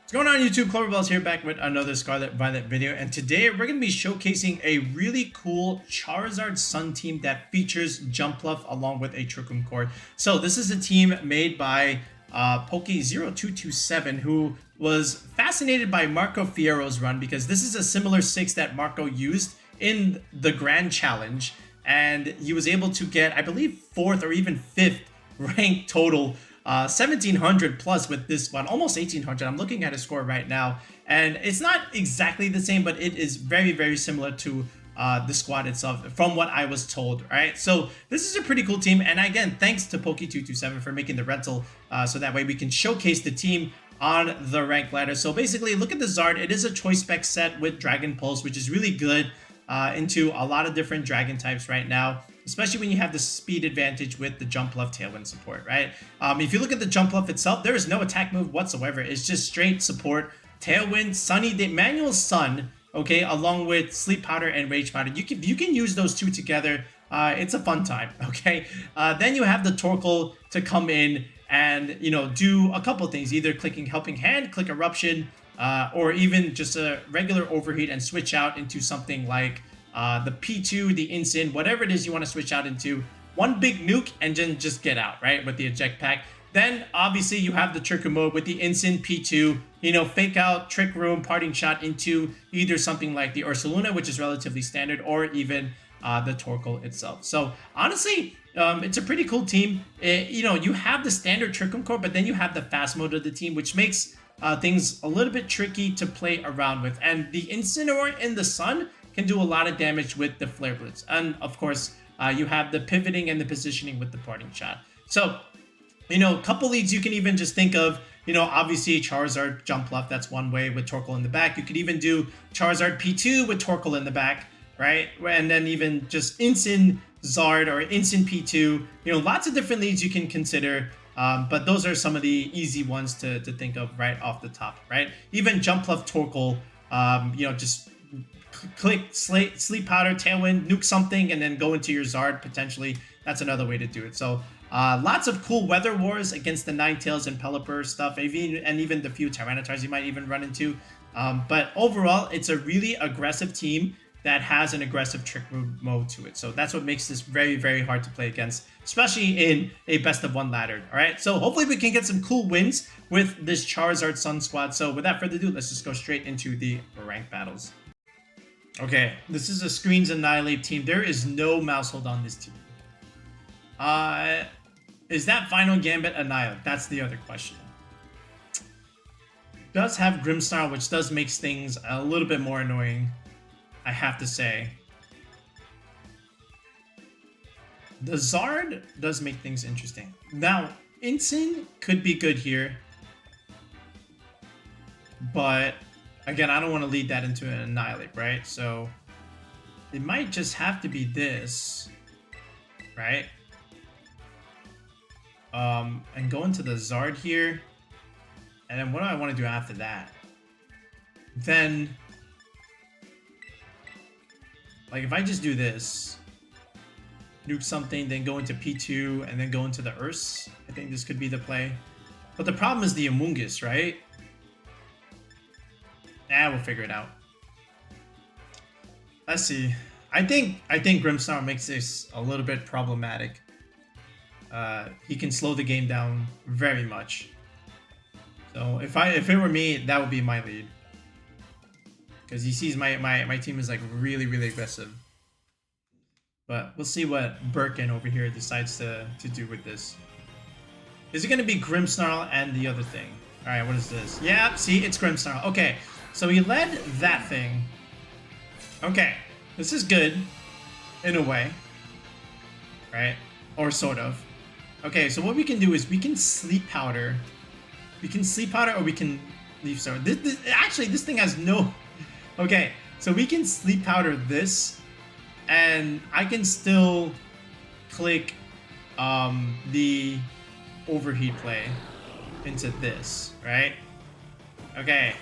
What's going on YouTube? Cloverbells here back with another Scarlet Violet video, and today we're going to be showcasing a really cool Charizard Sun team that features Jumpluff along with a Trichum core. So this is a team made by Poke0227, who was fascinated by Marco Fierro's run because this is a similar 6 that Marco used in the Grand Challenge, and he was able to get, I believe, 4th or even 5th ranked total. 1700 plus with this one, almost 1800. I'm looking at his score right now, and it's not exactly the same, but it is very, very similar to the squad itself from what I was told. Right, so this is a pretty cool team, and again, thanks to Poke227 for making the rental, so that way we can showcase the team on the rank ladder. So basically, look at the Zard. It is a choice spec set with Dragon Pulse, which is really good into a lot of different dragon types right now, especially when you have the speed advantage with the Jumpluff Tailwind support, right? If you look at the Jumpluff itself, there is no attack move whatsoever. It's just straight support, Tailwind, Sunny, Manual Sun, okay, along with Sleep Powder and Rage Powder. You can use those two together. It's a fun time, okay? Then you have the Torkoal to come in and, you know, do a couple things, either clicking Helping Hand, click Eruption, or even just a regular Overheat and switch out into something like the P2, the Incin, whatever it is you want to switch out into. One big nuke and then just get out, right, with the Eject Pack. Then, obviously, you have the Trick mode with the Incin P2, you know, fake out, Trick Room, Parting Shot into either something like the Ursaluna, which is relatively standard, or even the Torkoal itself. So, honestly, it's a pretty cool team. You know, you have the standard Trichum core, but then you have the fast mode of the team, which makes things a little bit tricky to play around with. And the Incineroar in the Sun can do a lot of damage with the Flare Blitz. And of course, you have the pivoting and the positioning with the Parting Shot. So, you know, a couple leads you can even just think of, you know, obviously Charizard Jumpluff, that's one way with Torkoal in the back. You could even do Charizard P2 with Torkoal in the back, right? And then even just Incin Zard or Incin P2, you know, lots of different leads you can consider. But those are some of the easy ones to think of right off the top, right? Even Jumpluff Torkoal, you know, just click Sleep Powder, Tailwind, nuke something, and then go into your Zard potentially. That's another way to do it. So lots of cool weather wars against the Ninetales and Pelipper stuff, and even the few Tyranitars you might even run into. But overall, it's a really aggressive team that has an aggressive trick mode to it. So that's what makes this very, very hard to play against, especially in a best of one ladder. All right, so hopefully we can get some cool wins with this Charizard Sun squad. So without further ado, let's just go straight into the ranked battles. Okay, this is a Screens Annihilape team. There is no mouse hold on this team. Is that Final Gambit Annihilape? That's the other question. Does have Grimmsnarl, which does make things a little bit more annoying, I have to say. The Zard does make things interesting. Now, Incin could be good here, but again, I don't want to lead that into an Annihilape, right? So it might just have to be this, right? And go into the Zard here. And then what do I want to do after that? Then, like, if I just do this, nuke something, then go into P2, and then go into the Urs, I think this could be the play. But the problem is the Amoongus, right? Nah, we'll figure it out. Let's see. I think Grimmsnarl makes this a little bit problematic. He can slow the game down very much. So if it were me, that would be my lead. Because he sees my team is like really, really aggressive. But we'll see what Birkin over here decides to do with this. Is it going to be Grimmsnarl and the other thing? Alright, what is this? Yeah, see, it's Grimmsnarl. Okay, so he led that thing. Okay, this is good. In a way. Right? Or sort of. Okay, so what we can do is we can Sleep Powder. We can Sleep Powder or we can Leaf Storm. Actually, this thing has no... Okay, so we can Sleep Powder this, and I can still click the Overheat play into this, right? Okay,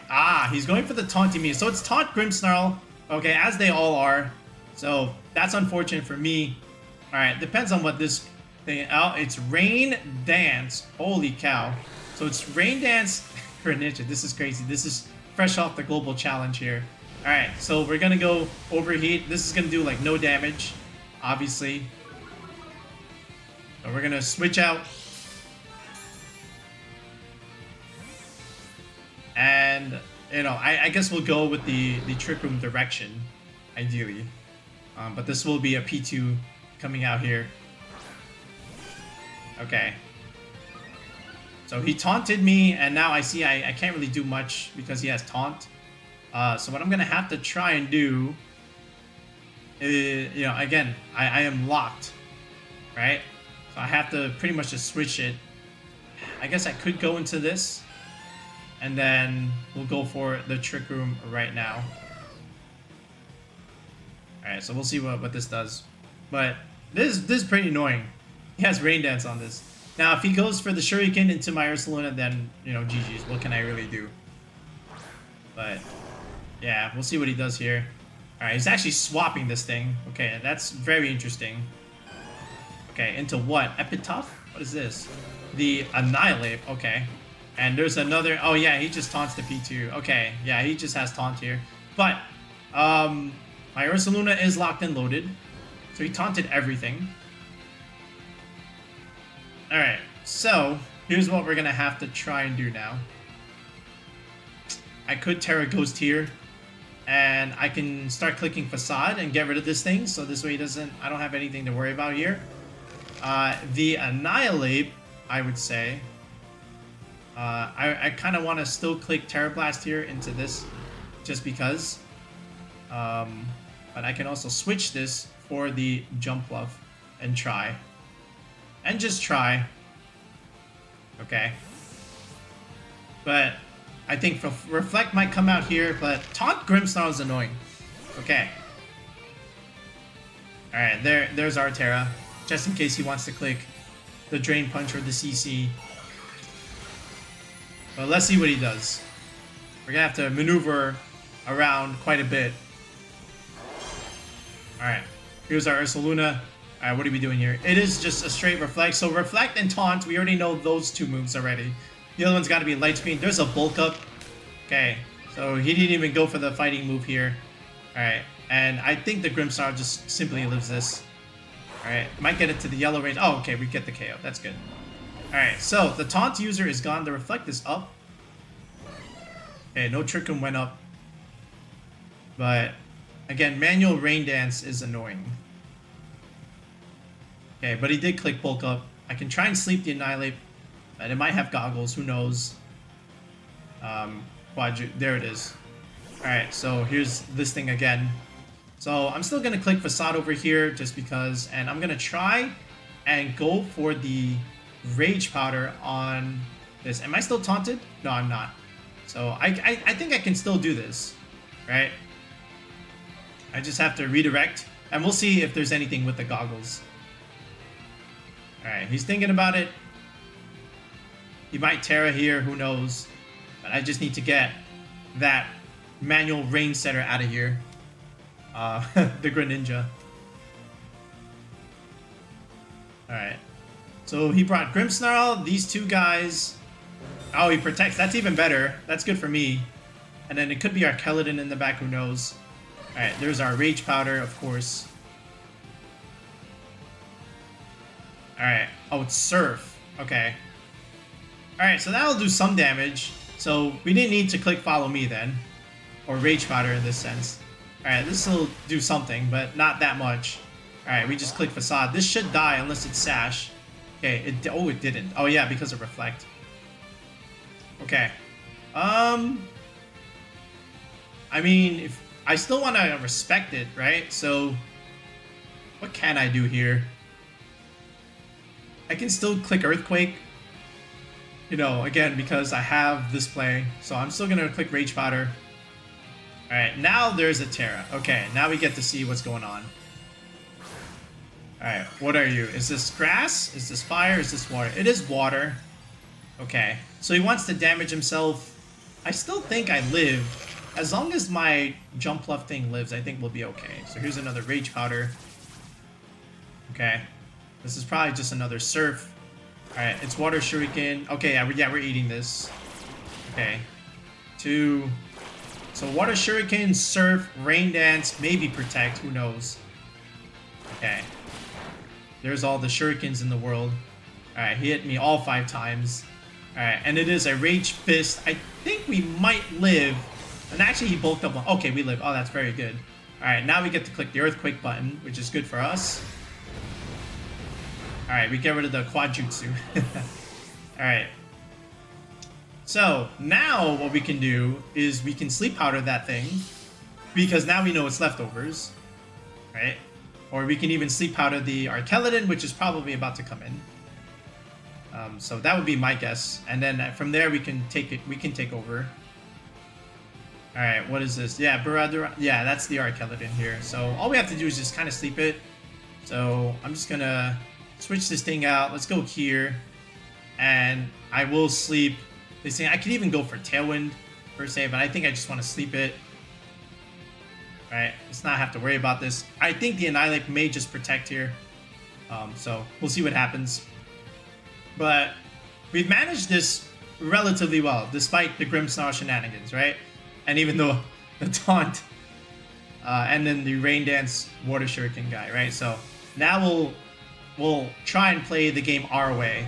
he's going for the Taunting me. So it's Taunt Grimmsnarl, okay, as they all are. So that's unfortunate for me. Alright, depends on what this thing... Oh, it's Rain Dance. Holy cow. So it's Rain Dance Greninnja. This is crazy. This is fresh off the global challenge here. Alright, so we're gonna go Overheat. This is gonna do like no damage, obviously. So we're gonna switch out. And, you know, I guess we'll go with the Trick Room direction, ideally. But this will be a P2 coming out here. Okay. So he taunted me, and now I see I can't really do much because he has taunt. So what I'm going to have to try and do is, you know, again, I am locked, right? So I have to pretty much just switch it. I guess I could go into this, and then we'll go for the Trick Room right now. Alright, so we'll see what this does. But this is pretty annoying. He has Rain Dance on this. Now, if he goes for the Shuriken into my Ursaluna, then, you know, GG's. What can I really do? But, yeah, we'll see what he does here. Alright, he's actually swapping this thing. Okay, that's very interesting. Okay, into what? Epitaph? What is this? The Annihilape. Okay. And there's another... Oh, yeah, he just taunts the P2. Okay, yeah, he just has taunt here. But, my Ursaluna is locked and loaded. So he taunted everything. Alright, so here's what we're going to have to try and do now. I could Terra Ghost here. And I can start clicking Facade and get rid of this thing. So this way he doesn't... I don't have anything to worry about here. The Annihilape, I would say... I kind of want to still click Terra Blast here into this. Just because. But I can also switch this for the Jumpluff and try. And just try. Okay. But I think Reflect might come out here, but Taunt Grimmsnarl is annoying. Okay. Alright, there's our Terra. Just in case he wants to click the Drain Punch or the CC. But let's see what he does. We're gonna have to maneuver around quite a bit. Alright, here's our Ursaluna. Alright, what are we doing here? It is just a straight Reflect. So Reflect and Taunt, we already know those two moves already. The other one's got to be Light Screen. There's a Bulk Up. Okay, so he didn't even go for the fighting move here. Alright, and I think the Grimmsnarl just simply lives this. Alright, might get it to the yellow range. Oh, okay, we get the KO. That's good. Alright, so the Taunt user is gone. The Reflect is up. Okay, no Trick Room went up. But, again, manual Rain Dance is annoying. Okay, but he did click Bulk Up. I can try and sleep the Annihilape. And it might have Goggles, who knows. There it is. Alright, so here's this thing again. So I'm still going to click Facade over here just because. And I'm going to try and go for the Rage Powder on this. Am I still taunted? No, I'm not. So I think I can still do this, right? I just have to redirect, and we'll see if there's anything with the Goggles. Alright, he's thinking about it. He might Terra here, who knows. But I just need to get that manual Rain Setter out of here. The Greninnja. Alright. So he brought Grimmsnarl, these two guys. Oh, he protects. That's even better. That's good for me. And then it could be Archaludon in the back, who knows. Alright, there's our Rage Powder, of course. Alright. Oh, it's Surf. Okay. Alright, so that'll do some damage. So we didn't need to click Follow Me then. Or Rage Powder in this sense. Alright, this will do something, but not that much. Alright, we just click Facade. This should die unless it's Sash. Okay, it didn't. Oh yeah, because of Reflect. Okay. I mean, if I still want to respect it, right? So, what can I do here? I can still click Earthquake. You know, again, because I have this play. So I'm still going to click Rage Powder. Alright, now there's a Terra. Okay, now we get to see what's going on. Alright, what are you? Is this grass? Is this fire? Is this water? It is water. Okay, so he wants to damage himself. I still think I live. As long as my Jumpluff thing lives, I think we'll be okay. So here's another Rage Powder. Okay. This is probably just another Surf. Alright, it's Water Shuriken. Okay, yeah, we're eating this. Okay. 2. So Water Shuriken, Surf, Rain Dance, maybe Protect. Who knows? Okay. There's all the Shurikens in the world. Alright, he hit me all 5 times. Alright, and it is a Rage Fist. I think we might live. And actually, he bulked up. Okay, we live. Oh, that's very good. Alright, now we get to click the Earthquake button, which is good for us. Alright, we get rid of the Quadjutsu. Alright. So, now what we can do is we can Sleep Powder that thing. Because now we know it's leftovers. Right? Or we can even Sleep Powder the Archaludon, which is probably about to come in. So that would be my guess. And then from there we can take it. We can take over. Alright, what is this? Yeah, yeah, that's the Archaludon here. So all we have to do is just kind of sleep it. So I'm just gonna switch this thing out. Let's go here. And I will sleep this thing. I could even go for Tailwind per se, but I think I just want to sleep it. Alright, let's not have to worry about this. I think the Annihilape may just protect here. So we'll see what happens. But we've managed this relatively well, despite the Grimmsnarl shenanigans, right? And even though the taunt, and then the Rain Dance Water Shuriken guy, right? So now we'll try and play the game our way.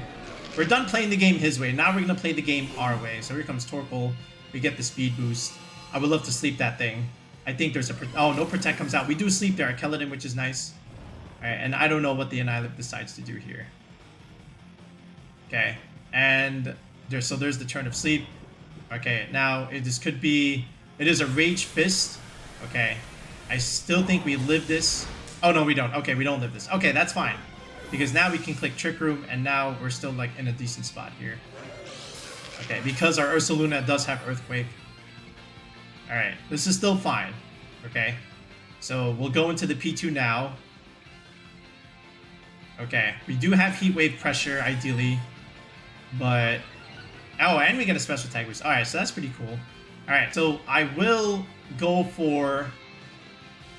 We're done playing the game his way. Now we're gonna play the game our way. So here comes Torkoal. We get the speed boost. I would love to sleep that thing. I think there's a oh, no Protect comes out. We do sleep there, Archaludon, which is nice. All right, and I don't know what the Annihilape decides to do here. Okay, and there's the turn of sleep. Okay, now this could be. It is a Rage Fist. Okay, I still think we live this. Oh no, we don't. Okay, we don't live this. Okay, that's fine, because now we can click Trick Room, and now we're still like in a decent spot here. Okay, because our Ursaluna does have Earthquake. All right, this is still fine. Okay, so we'll go into the P2 now. Okay, we do have Heat Wave Pressure ideally, but oh, and we get a special attack boost. All right, so that's pretty cool. All right, so I will go for.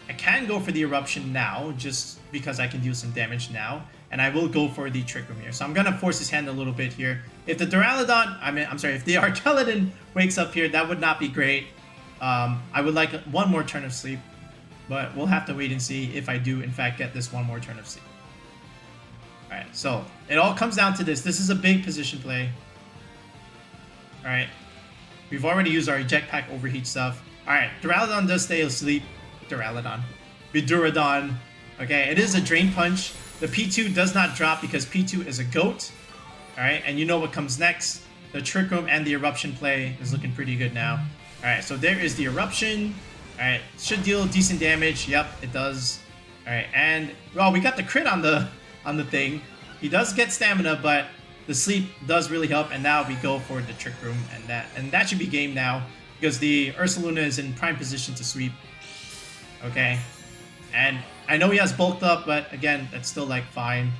I can go for the Eruption now, just because I can deal some damage now, and I will go for the Trick Room here. So I'm gonna force his hand a little bit here. If the Duraludon, if the Archaludon wakes up here, that would not be great. I would like one more turn of sleep, but we'll have to wait and see if I do in fact get this one more turn of sleep. Alright, so it all comes down to this. This is a big position play. Alright, we've already used our Eject Pack Overheat stuff. Alright, Duraludon does stay asleep. Viduradon. Okay, it is a Drain Punch. The P2 does not drop because P2 is a goat. Alright, and you know what comes next. The Trick Room and the Eruption play is looking pretty good now. Alright, so there is the Eruption. Alright, should deal decent damage. Yep, it does. Alright, and well, we got the crit on the thing. He does get stamina, but the sleep does really help, and now we go for the Trick Room, and that should be game now, because the Ursaluna is in prime position to sweep. Okay. And I know he has bulked up, but again, that's still like fine.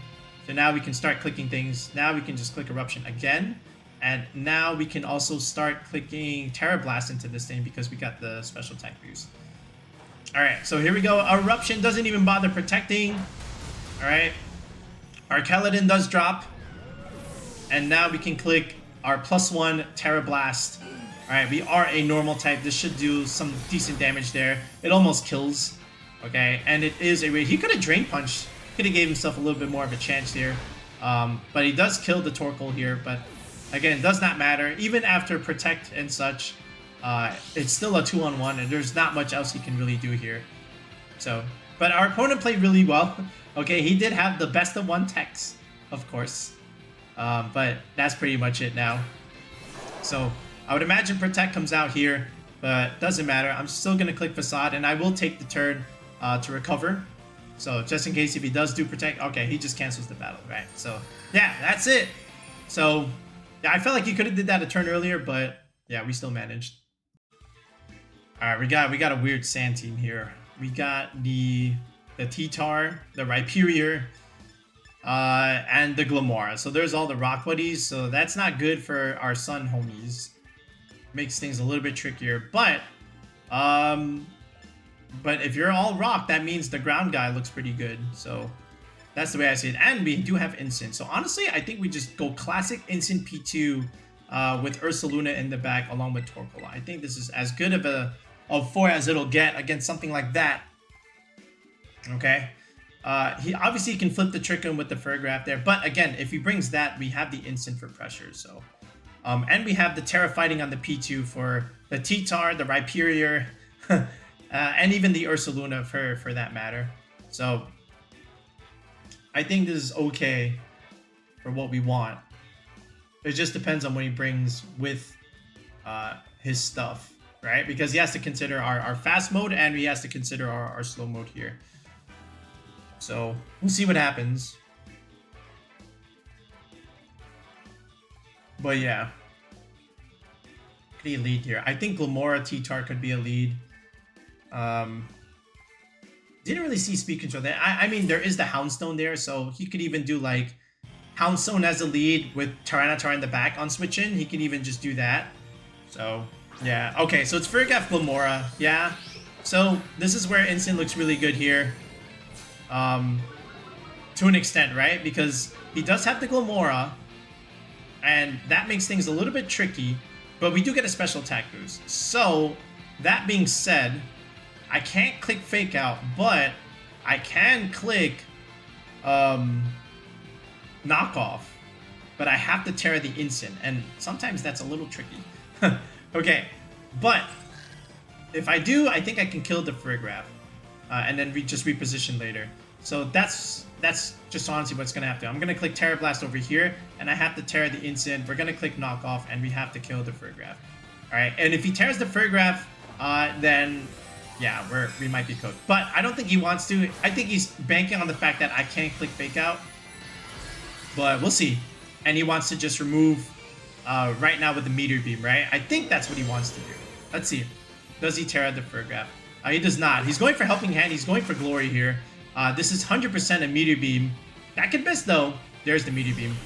So now we can start clicking things. Now we can just click Eruption again. And now we can also start clicking Terra Blast into this thing because we got the special attack boost. Alright, so here we go. Eruption doesn't even bother protecting. Alright. Archaludon does drop. And now we can click our +1 Terra Blast. Alright, we are a normal type. This should do some decent damage there. It almost kills. Okay, and it is a raid. He could have Drain Punched. Could have gave himself a little bit more of a chance here. But he does kill the Torkoal here. But again, it does not matter. Even after Protect and such, it's still a 2-on-1. And there's not much else he can really do here. So, but our opponent played really well. Okay, he did have the best of 1 techs, of course. But that's pretty much it now. So I would imagine Protect comes out here, but doesn't matter. I'm still going to click Facade, and I will take the turn to recover. So just in case if he does do Protect, okay, he just cancels the battle, right? So yeah, that's it. So yeah, I felt like you could have did that a turn earlier, but yeah, we still managed. All right, we got a weird sand team here. We got the T-Tar, the Rhyperior, and the Glimmora. So there's all the rock buddies. So that's not good for our sun homies. Makes things a little bit trickier. But if you're all rock, that means the ground guy looks pretty good. So that's the way I see it. And we do have Instant. So honestly, I think we just go classic Instant P2 with Ursaluna in the back along with Torkoal. I think this is as good of a 4 as it'll get against something like that. Okay. He obviously can flip the Trick Room with the Farigiraf there, but again, if he brings that, we have the instant for pressure. So, and we have the Terra Fighting on the P2 for the T-Tar, the Rhyperior, and even the Ursaluna for that matter. So, I think this is okay for what we want. It just depends on what he brings with his stuff, right? Because he has to consider our fast mode and he has to consider our slow mode here. So we'll see what happens. But yeah. Could be a lead here. I think Glimmora T-Tar could be a lead. Didn't really see speed control there. I mean, there is the Houndstone there, so he could even do like Houndstone as a lead with Tyranitar in the back on switch in. He can even just do that. So, yeah. Okay, so it's Farigiraf Glimmora. Yeah. So, this is where Instant looks really good here. To an extent, right? Because he does have the Glimmora, and that makes things a little bit tricky, but we do get a special attack boost. So, that being said, I can't click Fake Out, but I can click Knock Off, but I have to Terra the Instant, and sometimes that's a little tricky. Okay, but if I do, I think I can kill the Farigiraf, and then just reposition later. So that's just honestly what's gonna have to. I'm gonna click Terra Blast over here, and I have to Terra the Instant. We're gonna click Knock Off, and we have to kill the Farigiraf. All right, and if he tears the Farigiraf, then yeah, we might be cooked. But I don't think he wants to. I think he's banking on the fact that I can't click Fake Out. But we'll see. And he wants to just remove right now with the Meteor Beam, right? I think that's what he wants to do. Let's see. Does he Terra the Farigiraf? He does not. He's going for Helping Hand. He's going for Glory here. This is 100% a Meteor Beam. That could miss, though. There's the Meteor Beam.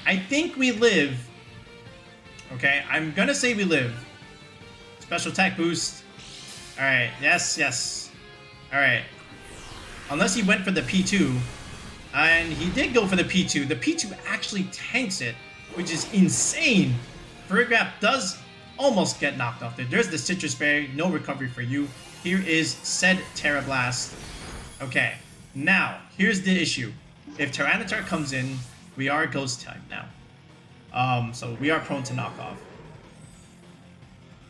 I think we live. Okay, I'm going to say we live. Special attack boost. Alright, yes. Alright. Unless he went for the P2. And he did go for the P2. The P2 actually tanks it, which is insane. Farigiraf does almost get knocked off there. There's the Citrus Berry. No recovery for you. Here is said Terra Blast. Okay, now, here's the issue. If Tyranitar comes in, we are Ghost type now. So we are prone to knock off.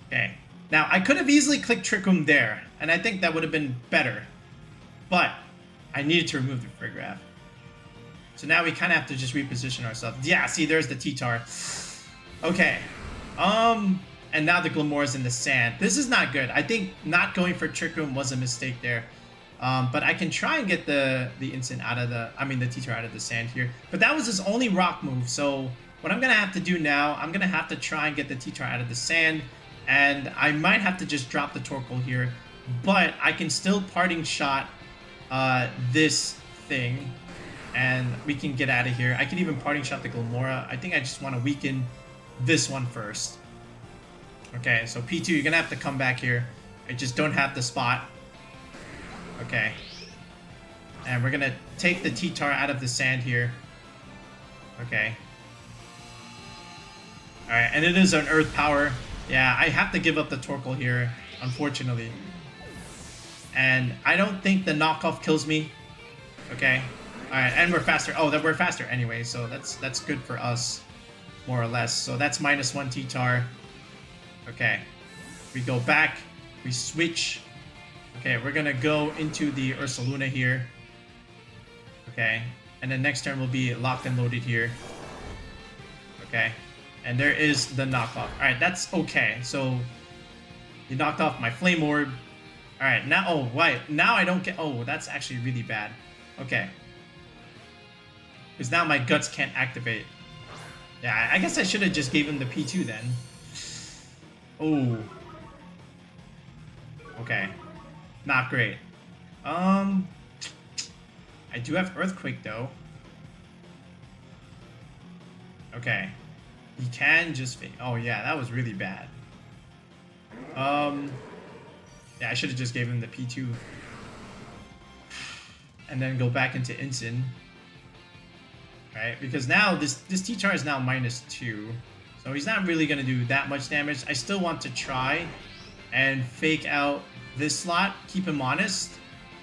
Okay. Now, I could have easily clicked Trick Room there, and I think that would have been better. But I needed to remove the Farigiraf. So now we kind of have to just reposition ourselves. Yeah, see, there's the T-Tar. Okay. And now the Glimmora's in the sand. This is not good. I think not going for Trick Room was a mistake there. But I can try and get the instant out of the T-Tar out of the sand here. But that was his only rock move. So what I'm going to have to do now, I'm going to have to try and get the T-Tar out of the sand. And I might have to just drop the Torkoal here. But I can still Parting Shot this thing. And we can get out of here. I can even Parting Shot the Glimmora. I think I just want to weaken this one first. Okay, so P2, you're going to have to come back here. I just don't have the spot. Okay. And we're going to take the T-Tar out of the sand here. Okay. Alright, and it is an Earth Power. Yeah, I have to give up the Torkoal here, unfortunately. And I don't think the knockoff kills me. Okay. Alright, and we're faster. Oh, that we're faster anyway, so that's good for us, more or less. So that's -1 T-Tar. Okay. We go back. We switch. Okay, we're gonna go into the Ursaluna here. Okay. And then next turn will be locked and loaded here. Okay. And there is the knockoff. Alright, that's okay. So you knocked off my Flame Orb. Alright, now oh wait. Now I don't get oh, that's actually really bad. Okay. Because now my Guts can't activate. Yeah, I guess I should have just gave him the P2 then. Oh. Okay. Not great. I do have Earthquake though. Okay. He can just oh yeah, that was really bad. Yeah, I should have just gave him the P2. And then go back into Incin. Right? Because now this T-Tar is now -2. So So he's not really going to do that much damage. I still want to try and fake out this slot. Keep him honest.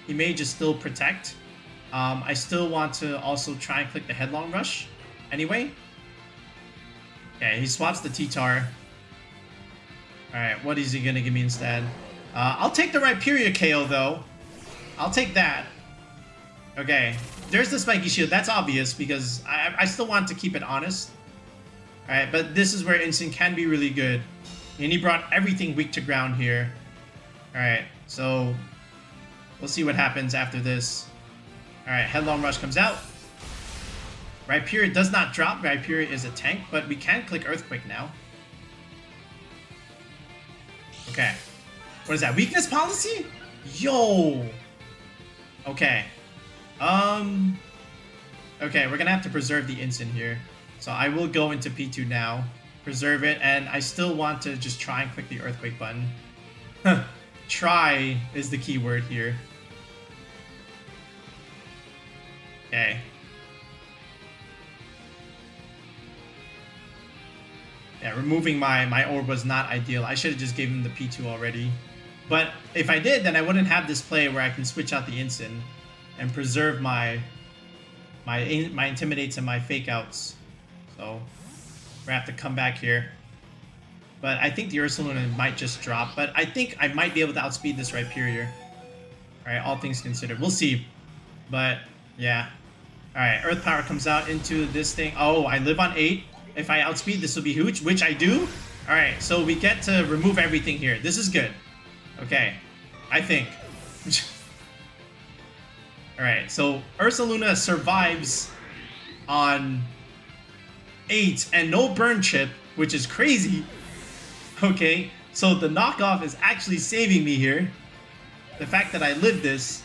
He may just still protect. I still want to also try and click the Headlong Rush anyway. Okay, he swaps the T-Tar. Alright, what is he going to give me instead? I'll take the Rhyperior KO though. I'll take that. Okay, there's the Spiky Shield. That's obvious because I still want to keep it honest. Alright, but this is where Instant can be really good. And he brought everything weak to ground here. Alright, so we'll see what happens after this. Alright, Headlong Rush comes out. Rhyperior does not drop. Rhyperior is a tank, but we can click Earthquake now. Okay. What is that? Weakness policy? Yo! Okay. Okay, we're gonna have to preserve the Instant here. So I will go into P2 now, preserve it, and I still want to just try and click the Earthquake button. Try is the key word here. Okay. Yeah, removing my orb was not ideal. I should have just given him the P2 already. But if I did, then I wouldn't have this play where I can switch out the Instant and preserve my Intimidates and my Fake Outs. So we're gonna have to come back here. But I think the Ursaluna might just drop. But I think I might be able to outspeed this Rhyperior. Alright, all things considered. We'll see. But, yeah. Alright, Earth Power comes out into this thing. Oh, I live on 8. If I outspeed, this will be huge, which I do. Alright, so we get to remove everything here. This is good. Okay, I think. Alright, so Ursaluna survives on 8 and no burn chip, which is crazy. Okay, so the knockoff is actually saving me here. The fact that I lived this.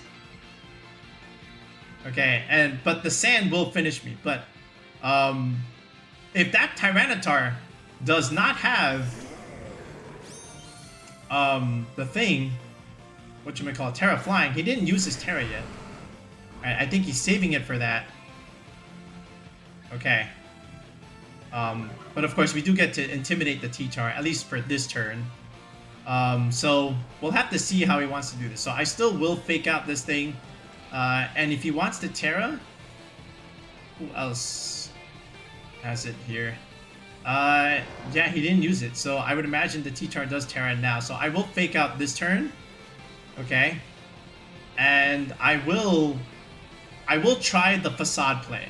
Okay, but the sand will finish me. But if that Tyranitar does not have the thing, whatchamacallit, Terra Flying, he didn't use his Terra yet. Alright, I think he's saving it for that. Okay. But of course we do get to intimidate the T-Tar, at least for this turn. So we'll have to see how he wants to do this. So I still will fake out this thing. And if he wants to Terra, who else has it here? Yeah, he didn't use it. So I would imagine the T-Tar does Terra now. So I will fake out this turn. Okay. And I will try the Facade play.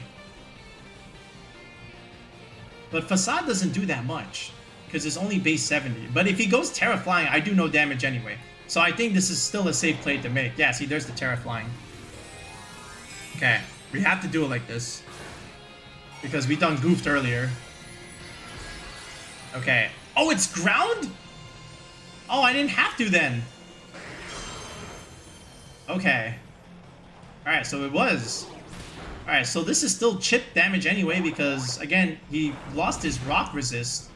But Facade doesn't do that much, because it's only base 70. But if he goes Terra Flying, I do no damage anyway. So I think this is still a safe play to make. Yeah, see, there's the Terra Flying. Okay, we have to do it like this, because we done goofed earlier. Okay. Oh, it's ground? Oh, I didn't have to then. Okay. Alright, so it was. Alright, so this is still chip damage anyway, because, again, he lost his rock resist.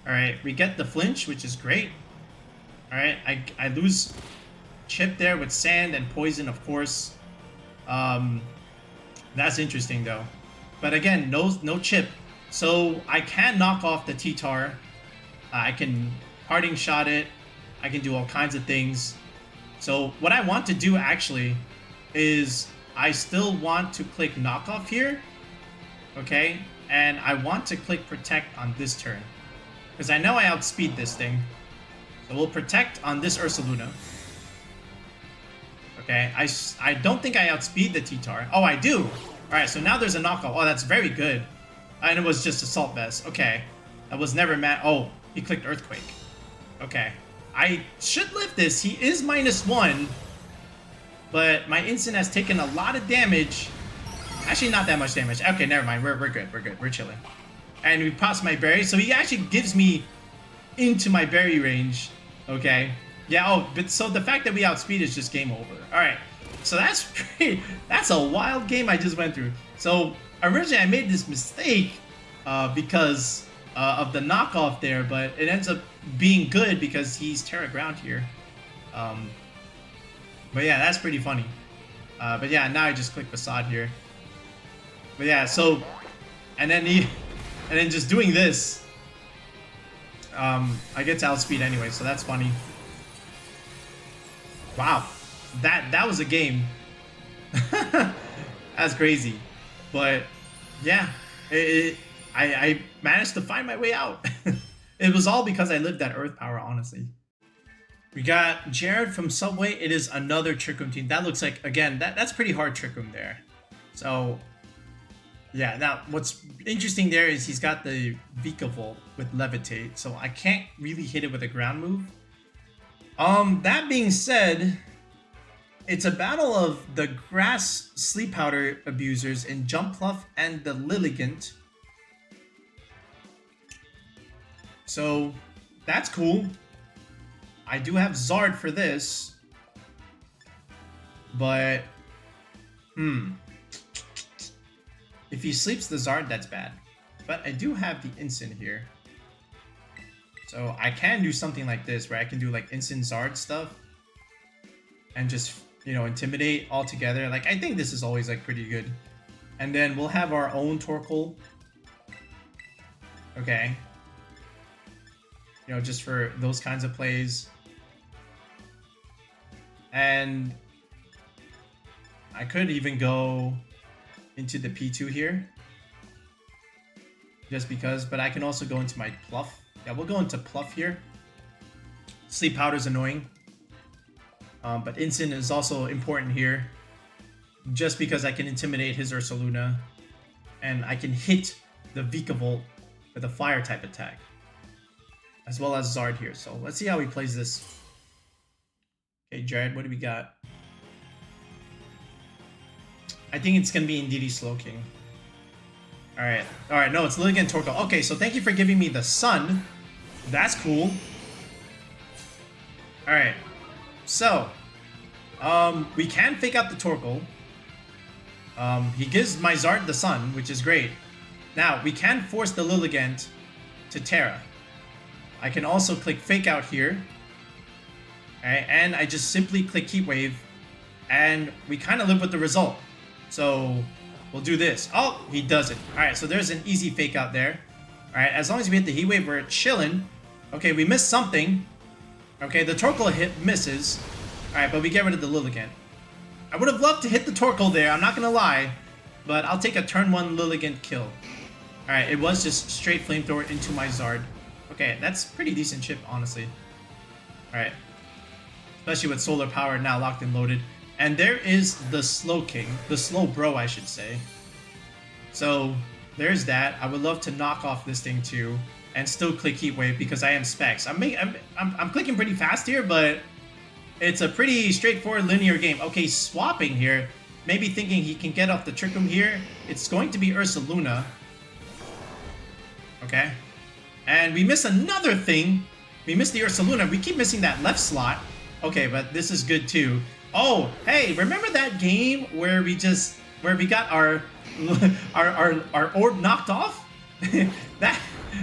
Alright, we get the flinch, which is great. Alright, I lose chip there with sand and poison, of course. That's interesting, though. But again, no chip. So I can knock off the T-Tar. I can parting shot it. I can do all kinds of things. So what I want to do, actually, is I still want to click knockoff here. Okay? And I want to click protect on this turn, because I know I outspeed this thing. So we'll protect on this Ursaluna. Okay, I don't think I outspeed the T-Tar. Oh, I do! Alright, so now there's a knockoff. Oh, that's very good. And it was just Assault Vest. Okay. That was never mad. Oh, he clicked Earthquake. Okay. I should live this. He is -1. But my Instant has taken a lot of damage. Actually, not that much damage. Okay, never mind. We're good. We're good. We're chilling. And we pass my berry. So he actually gives me into my berry range. Okay. Yeah, oh, but so the fact that we outspeed is just game over. Alright. So that's a wild game I just went through. So originally I made this mistake because of the knockoff there, but it ends up being good because he's Terra Ground here. But yeah, that's pretty funny. But yeah, now I just click Facade here. But yeah, so and then just doing this I get to outspeed anyway, so that's funny. Wow, that was a game. That's crazy, but yeah, I managed to find my way out. It was all because I lived that Earth Power, honestly. We got Jared from Subway. It is another Trick Room team. That looks like, again, that's pretty hard Trick Room there. So, yeah, now what's interesting there is he's got the Vikavolt with Levitate, so I can't really hit it with a ground move. That being said, it's a battle of the Grass Sleep Powder abusers in Jumpluff and the Lilligant. So, that's cool. I do have Zard for this. But, if he sleeps the Zard, that's bad. But I do have the Incin here. So I can do something like this, where I can do like Incin Zard stuff. And just, you know, intimidate all together. Like, I think this is always like pretty good. And then we'll have our own Torkoal. Okay. You know, just for those kinds of plays. And I could even go into the P2 here. Just because, but I can also go into my Pluff. Yeah, we'll go into Pluff here. Sleep Powder's annoying. But Incin is also important here. Just because I can intimidate his Ursaluna. And I can hit the Vikavolt with a fire type attack. As well as Zard here. So let's see how he plays this. Okay, Jared, what do we got? I think it's going to be Indeedee Slowking. Alright, no, it's Lilligant Torkoal. Okay, so thank you for giving me the Sun. That's cool. Alright, so, we can fake out the Torkoal. He gives my Zard the Sun, which is great. Now, we can force the Lilligant to Terra. I can also click Fake Out here. Alright, and I just simply click Heat Wave, and we kind of live with the result. So, we'll do this. Oh, he does it. Alright, so there's an easy Fake Out there. Alright, as long as we hit the Heat Wave, we're chilling. Okay, we missed something. Okay, the Torkoal hit misses. Alright, but we get rid of the Lilligant. I would have loved to hit the Torkoal there, I'm not gonna lie. But I'll take a turn 1 Lilligant kill. Alright, it was just straight Flamethrower into my Zard. Okay, that's pretty decent chip, honestly. Alright. Especially with Solar Power now locked and loaded. And there is the Slowking. The Slowbro, I should say. So, there's that. I would love to knock off this thing too. And still click Heat Wave because I am Specs. I'm clicking pretty fast here, but it's a pretty straightforward linear game. Okay, swapping here. Maybe thinking he can get off the Trick Room here. It's going to be Ursaluna. Okay. And we miss another thing. We missed the Ursaluna. We keep missing that left slot. Okay, but this is good too. Oh, hey, remember that game where we got our orb knocked off?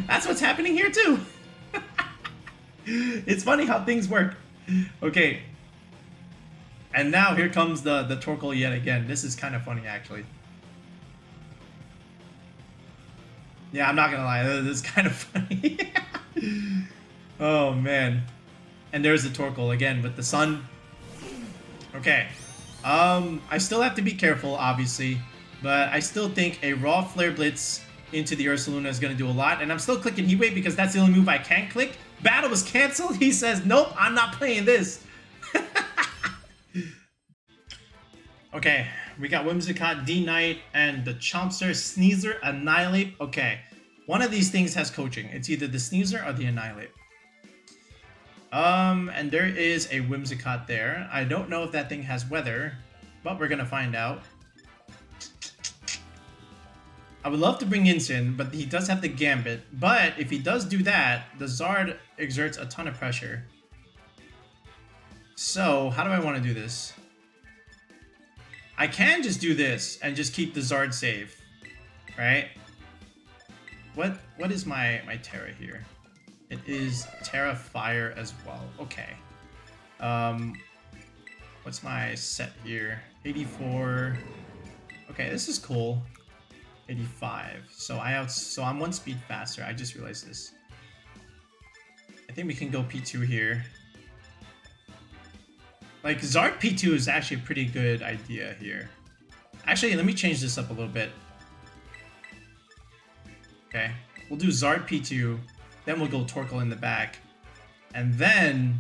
That's what's happening here too. It's funny how things work. Okay. And now here comes the Torkoal yet again. This is kind of funny actually. Yeah, I'm not gonna lie, this is kind of funny. Oh man. And there's the Torkoal again with the Sun. Okay. I still have to be careful, obviously. But I still think a raw Flare Blitz into the Ursaluna is gonna do a lot. And I'm still clicking Heat Wave because that's the only move I can click. Battle was canceled. He says, nope, I'm not playing this. Okay, we got Whimsicott, D-Knight, and the Chompster, Sneasel, Annihilape. Okay, one of these things has coaching. It's either the Sneasel or the Annihilape. And there is a Whimsicott there. I don't know if that thing has weather, but we're gonna find out. I would love to bring Incin, but he does have the Gambit. But if he does do that, the Zard exerts a ton of pressure. So, how do I want to do this? I can just do this and just keep the Zard safe, right? What is my Terra here? It is Terra Fire as well. Okay. What's my set here? 84. Okay, this is cool. 85. So I'm one speed faster. I just realized this. I think we can go P2 here. Like, Zard P2 is actually a pretty good idea here. Actually, let me change this up a little bit. Okay, we'll do Zard P2, then we'll go Torkoal in the back. And then...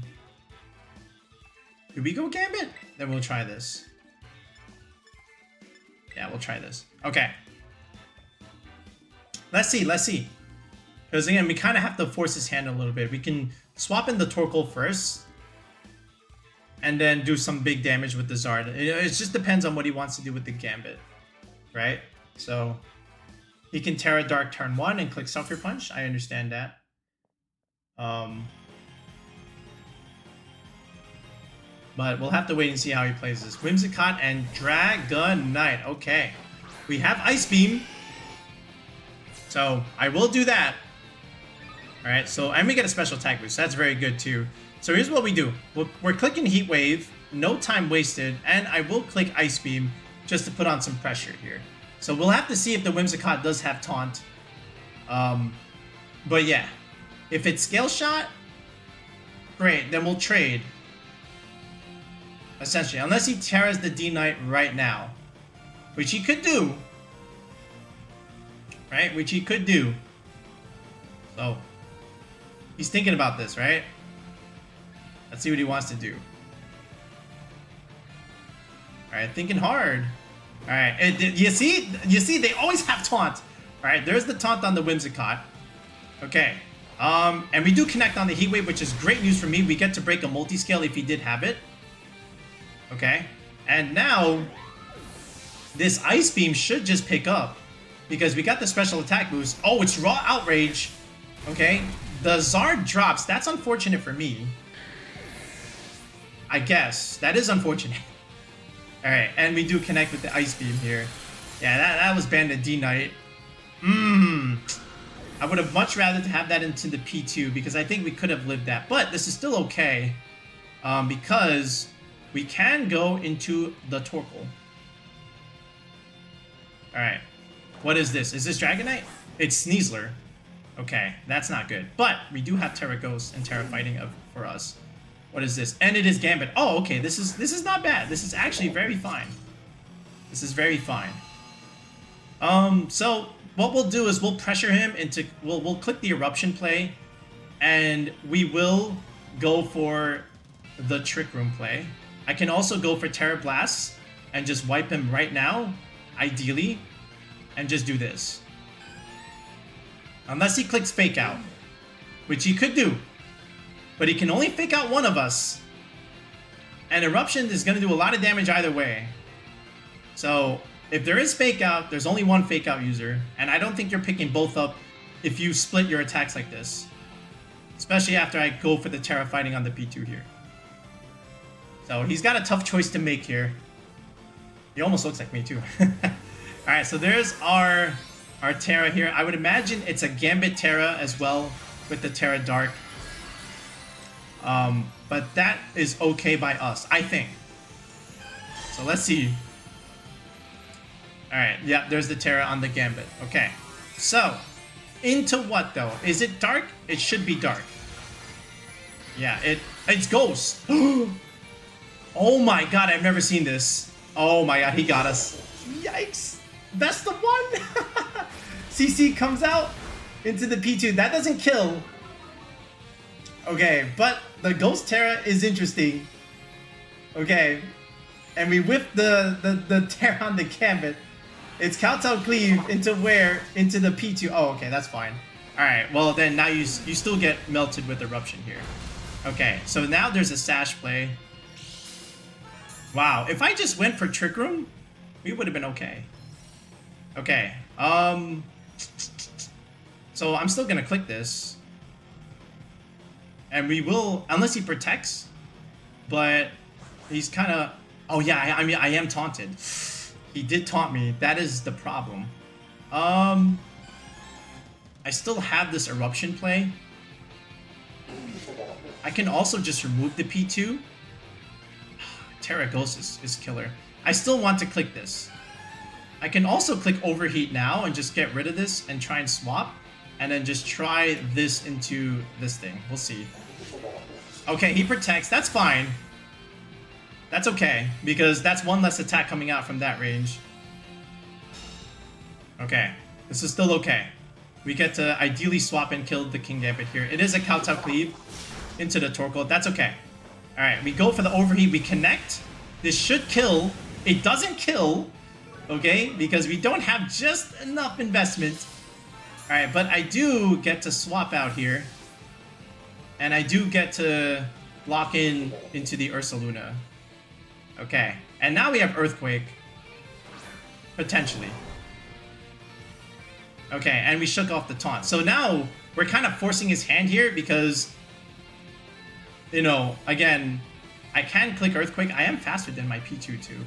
do we go Gambit? Then we'll try this. Yeah, we'll try this. Okay. Let's see, let's see. Because again, we kind of have to force his hand a little bit. We can swap in the Torkoal first. And then do some big damage with the Zard. It just depends on what he wants to do with the Gambit. Right? So, he can Terra Dark turn 1 and click Sucker Punch. I understand that. But we'll have to wait and see how he plays this. Whimsicott and Dragonite. Okay. We have Ice Beam. So, I will do that. Alright, so, and we get a special attack boost. That's very good too. So here's what we do. We're clicking Heat Wave, no time wasted, and I will click Ice Beam just to put on some pressure here. So we'll have to see if the Whimsicott does have Taunt. But yeah, if it's Scale Shot, great, then we'll trade. Essentially, unless he Terras the D-Knight right now. Which he could do. Right, which he could do. So, he's thinking about this, right? Let's see what he wants to do. Alright, thinking hard. Alright, you see, they always have Taunt. Alright, there's the Taunt on the Whimsicott. Okay. And we do connect on the Heat Wave, which is great news for me. We get to break a multi-scale if he did have it. Okay. And now, this Ice Beam should just pick up. Because we got the special attack boost. Oh, it's Raw Outrage. Okay. The Zard drops. That's unfortunate for me. I guess. That is unfortunate. Alright, and we do connect with the Ice Beam here. Yeah, that was Bandit D-Knight. I would have much rather have that into the P2 because I think we could have lived that. But this is still okay. Because we can go into the Torkoal. Alright. What is this? Is this Dragonite? It's Sneasler. Okay, that's not good. But we do have Terra Ghost and Terra Fighting for us. What is this? And it is Gambit. Oh, okay. This is not bad. This is actually very fine. This is very fine. So what we'll do is we'll pressure him into. We'll click the Eruption play, and we will go for the Trick Room play. I can also go for Terra Blast and just wipe him right now, ideally, and just do this. Unless he clicks Fake Out, which he could do. But he can only fake out one of us. And Eruption is going to do a lot of damage either way. So, if there is Fake Out, there's only one Fake Out user. And I don't think you're picking both up if you split your attacks like this. Especially after I go for the Terra Fighting on the P2 here. So, he's got a tough choice to make here. He almost looks like me too. Alright, so there's our Terra here. I would imagine it's a Gambit Terra as well with the Terra Dark. But that is okay by us, I think. So let's see. Alright, yeah, there's the Terra on the Gambit. Okay. So, into what though? Is it dark? It should be dark. Yeah, it's Ghost. Oh my god, I've never seen this. Oh my god, he got us. Yikes. That's the one. CC comes out into the P2. That doesn't kill. Okay, but the Ghost Terra is interesting. Okay. And we whip the Terra on the Gambit. It's Kowtow Cleave into where? Into the P2. Oh, okay, that's fine. Alright, well then now you still get melted with Eruption here. Okay, so now there's a Sash play. Wow, if I just went for Trick Room, we would have been okay. Okay, so I'm still gonna click this. And we will, unless he protects, but he's kind of, oh yeah, I mean, I am taunted. He did taunt me, that is the problem. I still have this Eruption play. I can also just remove the P2. Terra Ghost is killer. I still want to click this. I can also click Overheat now and just get rid of this and try and swap. And then just try this into this thing. We'll see. Okay, he protects. That's fine. That's okay, because that's one less attack coming out from that range. Okay, this is still okay. We get to ideally swap and kill the Kingambit here. It is a Kowtow Cleave into the Torkoal. That's okay. Alright, we go for the Overheat. We connect. This should kill. It doesn't kill, okay, because we don't have just enough investment. Alright, but I do get to swap out here. And I do get to lock in into the Ursaluna. Okay, and now we have Earthquake. Potentially. Okay, and we shook off the taunt. So now we're kind of forcing his hand here because, you know, again, I can click Earthquake. I am faster than my P2 too.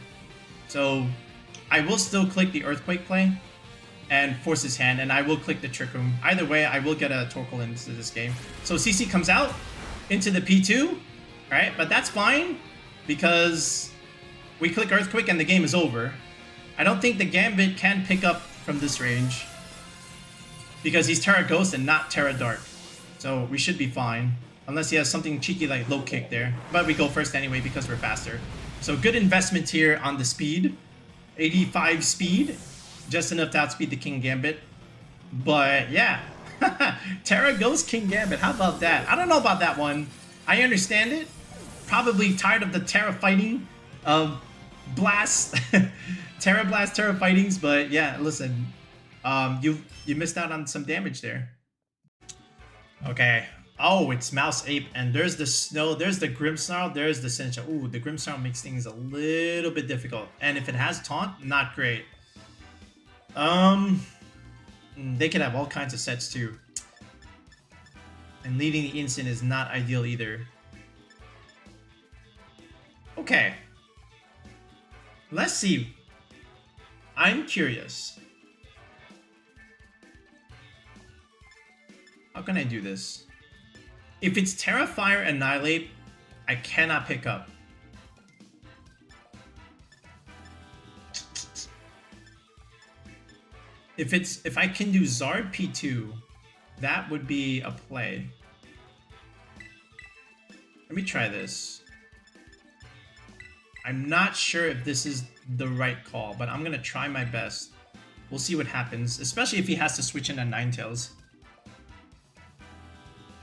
So I will still click the Earthquake play and force his hand, and I will click the Trick Room. Either way, I will get a Torkoal into this game. So CC comes out into the P2, right? But that's fine because we click Earthquake and the game is over. I don't think the Gambit can pick up from this range because he's Terra Ghost and not Terra Dark. So we should be fine. Unless he has something cheeky like low kick there. But we go first anyway because we're faster. So good investment here on the speed. 85 speed. Just enough to outspeed the Kingambit. But yeah. Terra Ghost Kingambit. How about that? I don't know about that one. I understand it. Probably tired of the Terra fighting. Blast. Terra Blast, Terra fightings. But yeah, listen. You missed out on some damage there. Okay. Oh, it's Mouse Ape, and there's the Snow, there's the Grimmsnarl, there's the Sincha. Ooh, the Grimmsnarl makes things a little bit difficult. And if it has Taunt, not great. They could have all kinds of sets too. And leading the Instant is not ideal either. Okay. Let's see. I'm curious. How can I do this? If it's Terra Fire Annihilape, I cannot pick up. If I can do Zard P2, that would be a play. Let me try this. I'm not sure if this is the right call, but I'm gonna try my best. We'll see what happens, especially if he has to switch in a Ninetales.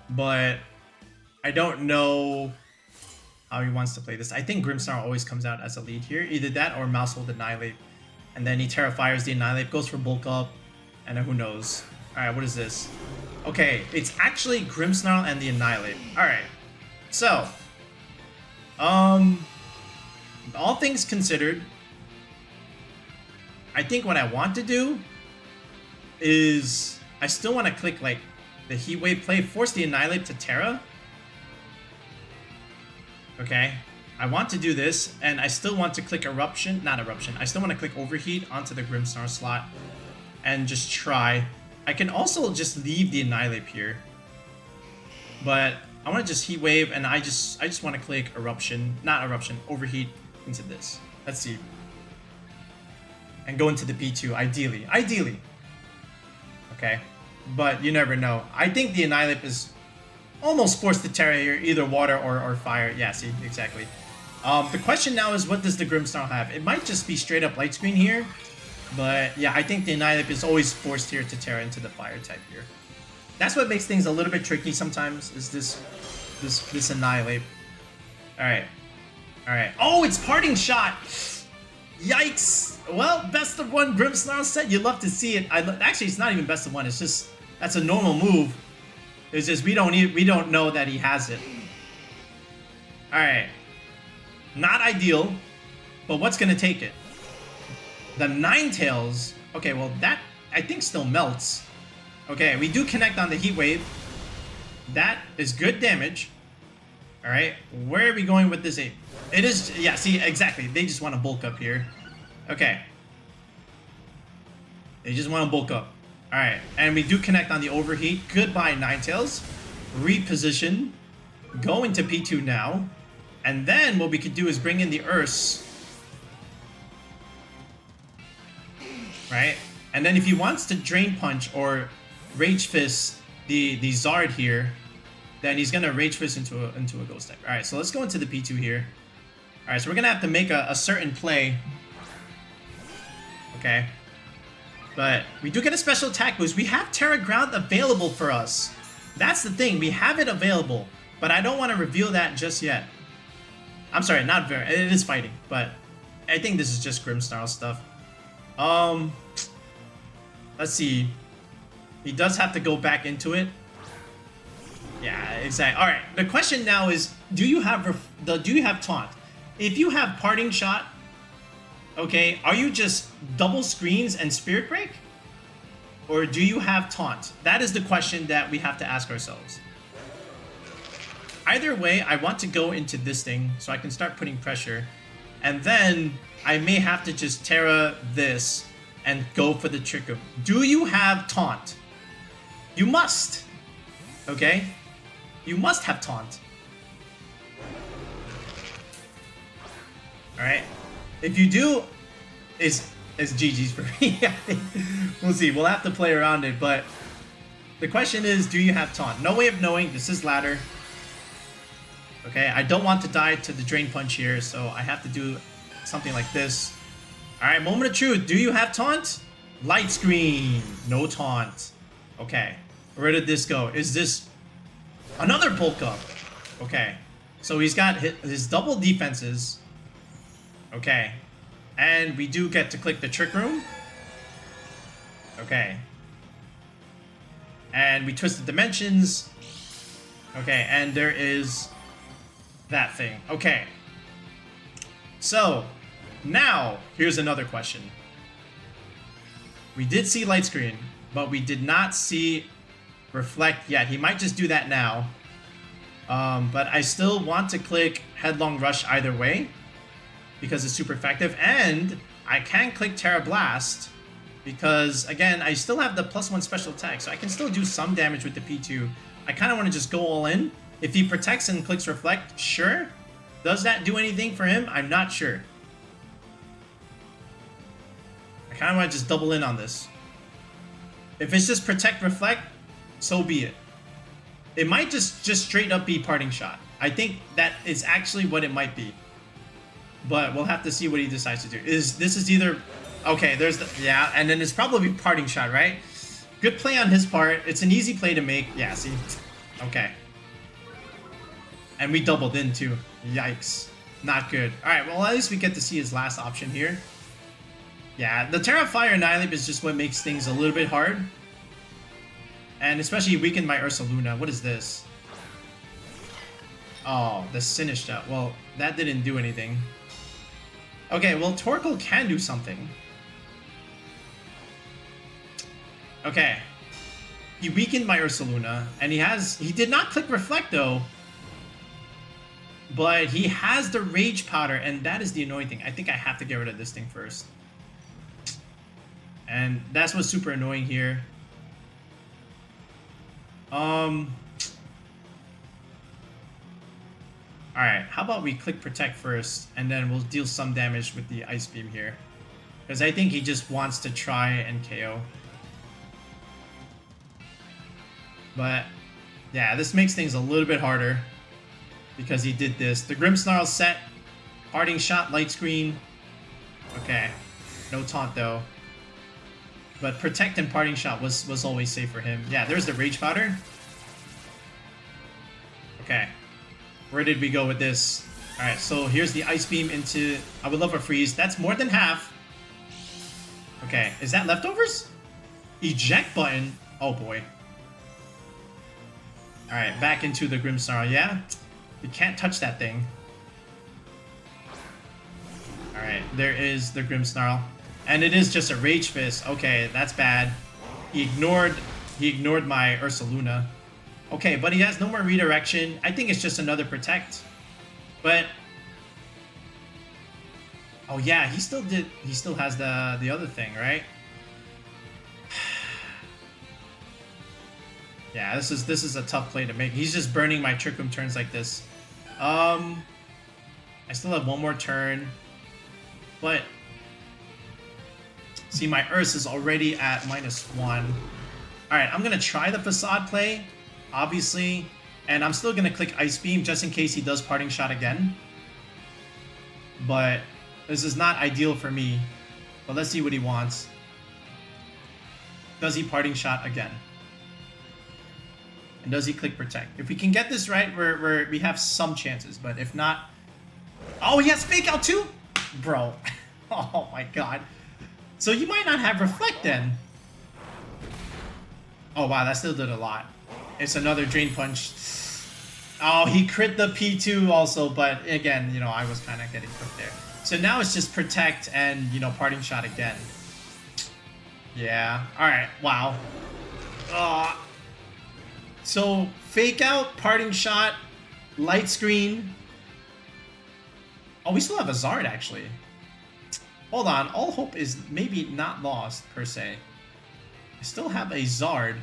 But I don't know how he wants to play this. I think Grimmsnarl always comes out as a lead here. Either that or Mousehold Annihilate. And then he Terra Fires the Annihilate, goes for Bulk Up, and then who knows. Alright, what is this? Okay, it's actually Grimmsnarl and the Annihilate. Alright, so all things considered, I think what I want to do is I still want to click like the Heat Wave play, force the Annihilate to Terra. Okay, I want to do this, and I still want to click Eruption, not Eruption, I still want to click Overheat onto the Grimmsnarl slot and just try. I can also just leave the Annihilate here, but I want to just Heat Wave, and I just want to click Eruption, not Eruption, Overheat into this. Let's see. And go into the P2, ideally. Ideally. Okay. But you never know. I think the Annihilape is almost forced to Terra here, either water or fire. Yeah, see, exactly. The question now is, what does the Grimmsnarl have? It might just be straight up Light Screen here. But yeah, I think the Annihilape is always forced here to Terra into the fire type here. That's what makes things a little bit tricky sometimes, is this Annihilape. Alright. Alright. Oh, it's Parting Shot! Yikes! Well, best of one Grimmsnarl set. You love to see it. Actually, it's not even best of one. It's just, that's a normal move. It's just we don't know that he has it. All right, not ideal, but what's gonna take it? The Ninetales. Okay, well that I think still melts. Okay, we do connect on the Heat Wave. That is good damage. All right, where are we going with this ape? It is, yeah. See, exactly. They just want to bulk up here. Okay. They just want to bulk up. Alright, and we do connect on the Overheat. Goodbye, Ninetales. Reposition. Go into P2 now. And then what we could do is bring in the Urs. Right? And then if he wants to Drain Punch or Rage Fist the Zard here, then he's gonna Rage Fist into a Ghost type. All right, so let's go into the P2 here. All right, so we're gonna have to make a certain play. Okay. But we do get a special attack boost. We have Terra Ground available for us. That's the thing. We have it available, but I don't want to reveal that just yet. I'm sorry, not very. It is fighting, but I think this is just Grimmsnarl stuff. Let's see. He does have to go back into it. Yeah, exactly. All right. The question now is, do you have taunt? If you have Parting Shot, okay, are you just double screens and Spirit Break? Or do you have taunt? That is the question that we have to ask ourselves. Either way, I want to go into this thing so I can start putting pressure. And then I may have to just Terra this and go for the Trick Room. Do you have taunt? You must. Okay? You must have taunt. Alright. If you do, it's GG's for me. We'll see. We'll have to play around it, but the question is, do you have taunt? No way of knowing. This is ladder. Okay, I don't want to die to the Drain Punch here, so I have to do something like this. Alright, moment of truth. Do you have taunt? Light Screen. No taunt. Okay. Where did this go? Is this another bulk up? Okay. So he's got his double defenses. Okay. And we do get to click the Trick Room. Okay. And we twist the dimensions. Okay, and there is that thing. Okay. So, now, here's another question. We did see Light Screen, but we did not see Reflect yet. He might just do that now. But I still want to click Headlong Rush either way, because it's super effective, and I can click Terra Blast because, again, I still have the +1 special attack, so I can still do some damage with the P2. I kind of want to just go all in. If he protects and clicks Reflect, sure. Does that do anything for him? I'm not sure. I kind of want to just double in on this. If it's just Protect Reflect, so be it. It might just straight up be Parting Shot. I think that is actually what it might be. But we'll have to see what he decides to do. This is either... Okay, there's the... Yeah, and then it's probably Parting Shot, right? Good play on his part. It's an easy play to make. Yeah, see? Okay. And we doubled in, too. Yikes. Not good. Alright, well, at least we get to see his last option here. Yeah, the Terra Fire Annihilape is just what makes things a little bit hard. And especially weakened my Ursaluna. What is this? Oh, the Sinistcha. Well, that didn't do anything. Okay, well, Torkoal can do something. Okay. He weakened my Ursaluna, and he did not click Reflect, though. But he has the Rage Powder, and that is the annoying thing. I think I have to get rid of this thing first. And that's what's super annoying here. Alright, how about we click Protect first, and then we'll deal some damage with the Ice Beam here. Because I think he just wants to try and KO. But, yeah, this makes things a little bit harder. Because he did this. The Grimmsnarl set. Parting Shot, Light Screen. Okay. No taunt, though. But Protect and Parting Shot was always safe for him. Yeah, there's the Rage Powder. Okay. Where did we go with this? Alright, so here's the Ice Beam into... I would love a Freeze. That's more than half. Okay, is that leftovers? Eject button. Oh boy. Alright, back into the Grimmsnarl. Yeah? We can't touch that thing. Alright, there is the Grimmsnarl. And it is just a Rage Fist. Okay, that's bad. He ignored my Ursaluna. Okay, but he has no more redirection. I think it's just another Protect. But... Oh yeah, he still has the other thing, right? Yeah, this is a tough play to make. He's just burning my Trick Room turns like this. I still have one more turn. But... See, my Urs is already at -1. Alright, I'm gonna try the Facade play. Obviously, And I'm still going to click Ice Beam just in case he does Parting Shot again. But this is not ideal for me. But let's see what he wants. Does he Parting Shot again? And does he click Protect? If we can get this right, we have some chances. But if not... Oh, he has Fake Out too? Bro. Oh my god. So you might not have Reflect then. Oh wow, that still did a lot. It's another Drain Punch. Oh, he crit the P2 also, but again, you know, I was kind of getting cooked there. So now it's just Protect and, you know, Parting Shot again. Yeah. Alright, wow. So, Fake Out, Parting Shot, Light Screen. Oh, we still have a Zard, actually. Hold on, all hope is maybe not lost, per se. I still have a Zard.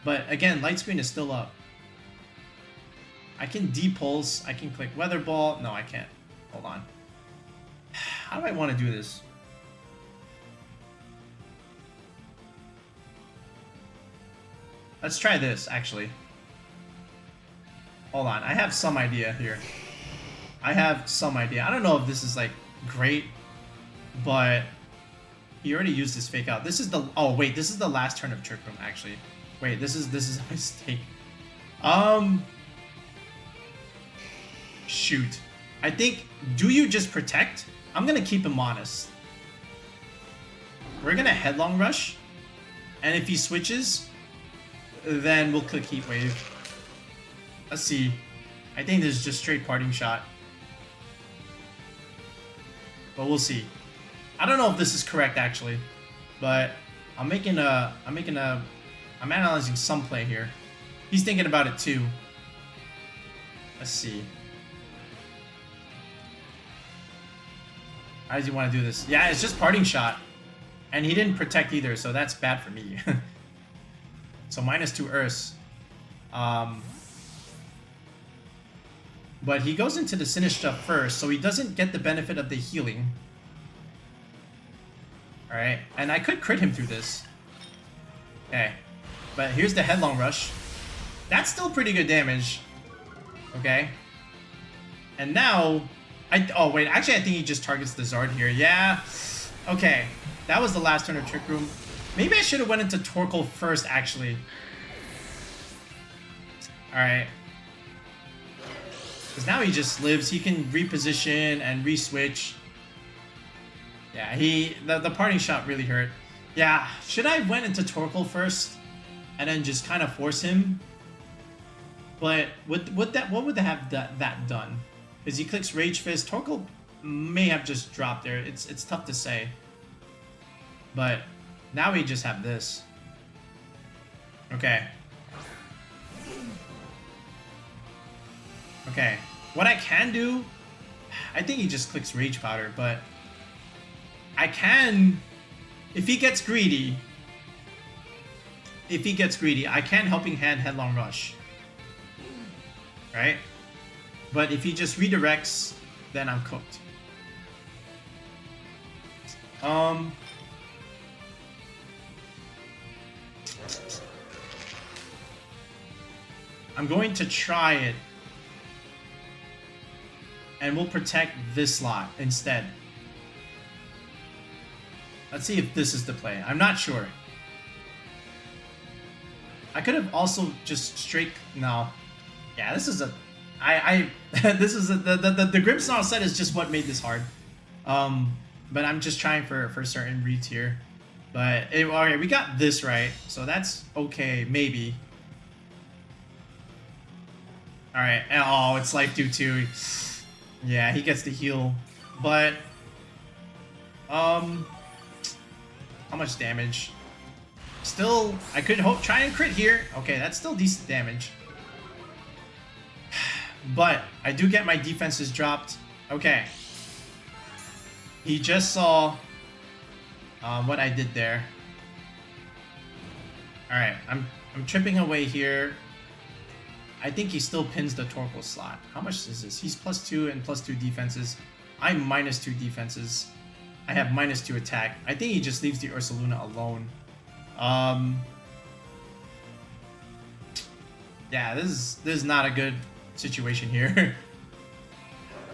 But again, Light Screen is still up. I can Depulse, I can click Weather Ball. No, I can't. Hold on. How do I want to do this? Let's try this, actually. Hold on, I have some idea here. I have some idea. I don't know if this is, like, great, but he already used his Fake Out. This is the... Oh, wait, this is the last turn of Trick Room, actually. Wait, this is a mistake. Shoot. I think... Do you just Protect? I'm gonna keep him honest. We're gonna Headlong Rush. And if he switches, then we'll click Heat Wave. Let's see. I think this is just straight Parting Shot. But we'll see. I don't know if this is correct, actually. But I'm analyzing some play here. He's thinking about it too. Let's see. How does he want to do this? Yeah, it's just Parting Shot. And he didn't Protect either, so that's bad for me. So -2 Urs. But he goes into the Sinistcha first, so he doesn't get the benefit of the healing. Alright, and I could crit him through this. Okay. But here's the Headlong Rush. That's still pretty good damage. Okay. And now... Oh, wait. Actually, I think he just targets the Zard here. Yeah. Okay. That was the last turn of Trick Room. Maybe I should have went into Torkoal first, actually. Alright. Because now he just lives. He can reposition and re-switch. Yeah, the Parting Shot really hurt. Yeah, should I have went into Torkoal first? And then just kind of force him? But what would have that done? Because he clicks Rage Fist. Torkoal may have just dropped there. It's tough to say. But now we just have this. Okay. Okay. What I can do... I think he just clicks Rage Powder, but... I can... If he gets greedy... I can Helping Hand Headlong Rush. Right? But if he just redirects, then I'm cooked. I'm going to try it. And we'll Protect this slot instead. Let's see if this is the play. I'm not sure. I could have also just straight... No. Yeah, this is a... this is the Grimmsnarl set is just what made this hard. But I'm just trying for certain reads here. But okay, we got this right, so that's okay, maybe. All right. Oh, it's Life Dew too. Yeah, he gets the heal, but how much damage? Still, I could try and crit here. Okay, that's still decent damage. But I do get my defenses dropped. Okay. He just saw what I did there. All right, I'm tripping away here. I think he still pins the Torkoal slot. How much is this? He's +2 and +2 defenses. I'm -2 defenses. I have -2 attack. I think he just leaves the Ursaluna alone. Yeah, this is not a good situation here.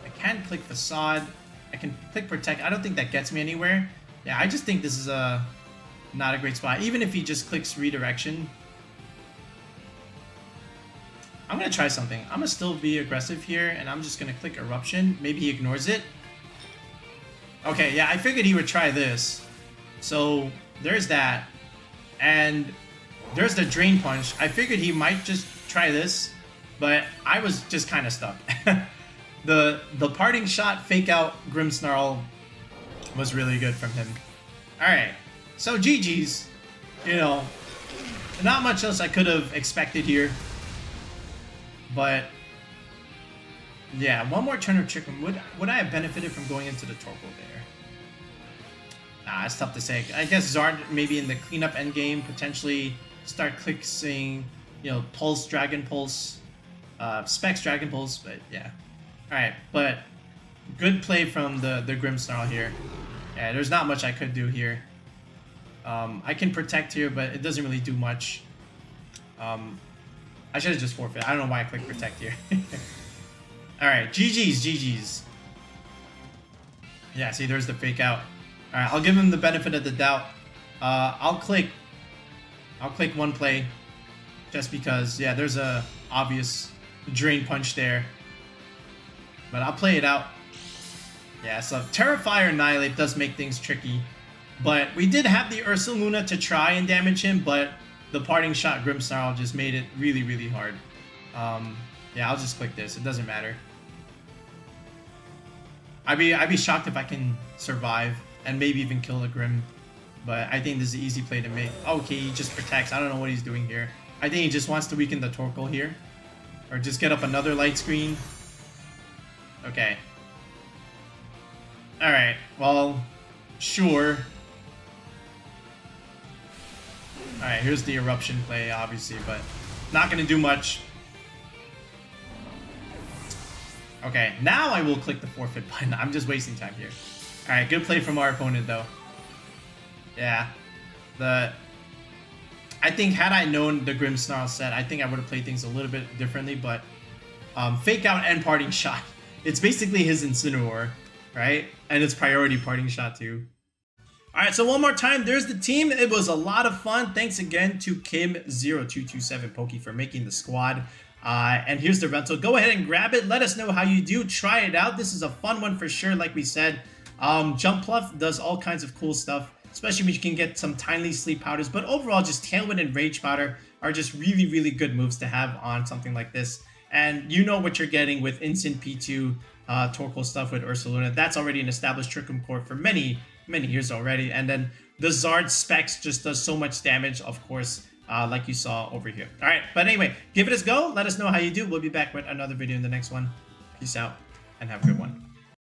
I can click Facade. I can click Protect. I don't think that gets me anywhere. Yeah, I just think this is not a great spot. Even if he just clicks Redirection. I'm going to try something. I'm going to still be aggressive here, and I'm just going to click Eruption. Maybe he ignores it. Okay, yeah, I figured he would try this. So, there's that. And there's the Drain Punch. I figured he might just try this, but I was just kind of stuck. The Parting Shot Fake Out Grimmsnarl was really good from him. Alright, so GG's. You know, not much else I could have expected here. But yeah, one more turn of Trick Room. Would I have benefited from going into the Torkoal there? Nah, it's tough to say. I guess Zard maybe in the cleanup endgame, potentially start clicking, you know, Pulse, Dragon Pulse, Specs, Dragon Pulse, but yeah. Alright, but good play from the Grimmsnarl here. Yeah, there's not much I could do here. I can Protect here, but it doesn't really do much. I should have just forfeit. I don't know why I clicked Protect here. Alright, GG's. Yeah, see, there's the Fake Out. Alright, I'll give him the benefit of the doubt. I'll click one play. Just because, yeah, there's a obvious Drain Punch there. But I'll play it out. Yeah, so Terrify or Annihilape does make things tricky. But we did have the Ursaluna to try and damage him, but the Parting Shot Grimmsnarl just made it really, really hard. Yeah, I'll just click this. It doesn't matter. I'd be shocked if I can survive and maybe even kill the Grim. But I think this is an easy play to make. Okay, he just protects. I don't know what he's doing here. I think he just wants to weaken the Torkoal here. Or just get up another light screen. Okay. Alright, well, sure. Alright, here's the Eruption play, obviously, but not going to do much. Okay, now I will click the forfeit button. I'm just wasting time here. Alright, good play from our opponent, though. Yeah. I think had I known the Grimmsnarl set, I think I would have played things a little bit differently, but Fake Out and Parting Shot. It's basically his Incineroar, right? And it's priority Parting Shot, too. Alright, so one more time, there's the team. It was a lot of fun. Thanks again to Kim0227Poke for making the squad. And here's the rental. Go ahead and grab it. Let us know how you do. Try it out. This is a fun one for sure, like we said. Jumpluff does all kinds of cool stuff, especially when you can get some timely sleep powders. But overall, just Tailwind and Rage Powder are just really, really good moves to have on something like this. And you know what you're getting with Instant P2 Torkoal stuff with Ursaluna. That's already an established Trick Room core for many years already. And then the Zard Specs just does so much damage, of course, like you saw over here. All right, but anyway, give it a go. Let us know how you do. We'll be back with another video in the next one. Peace out and have a good one.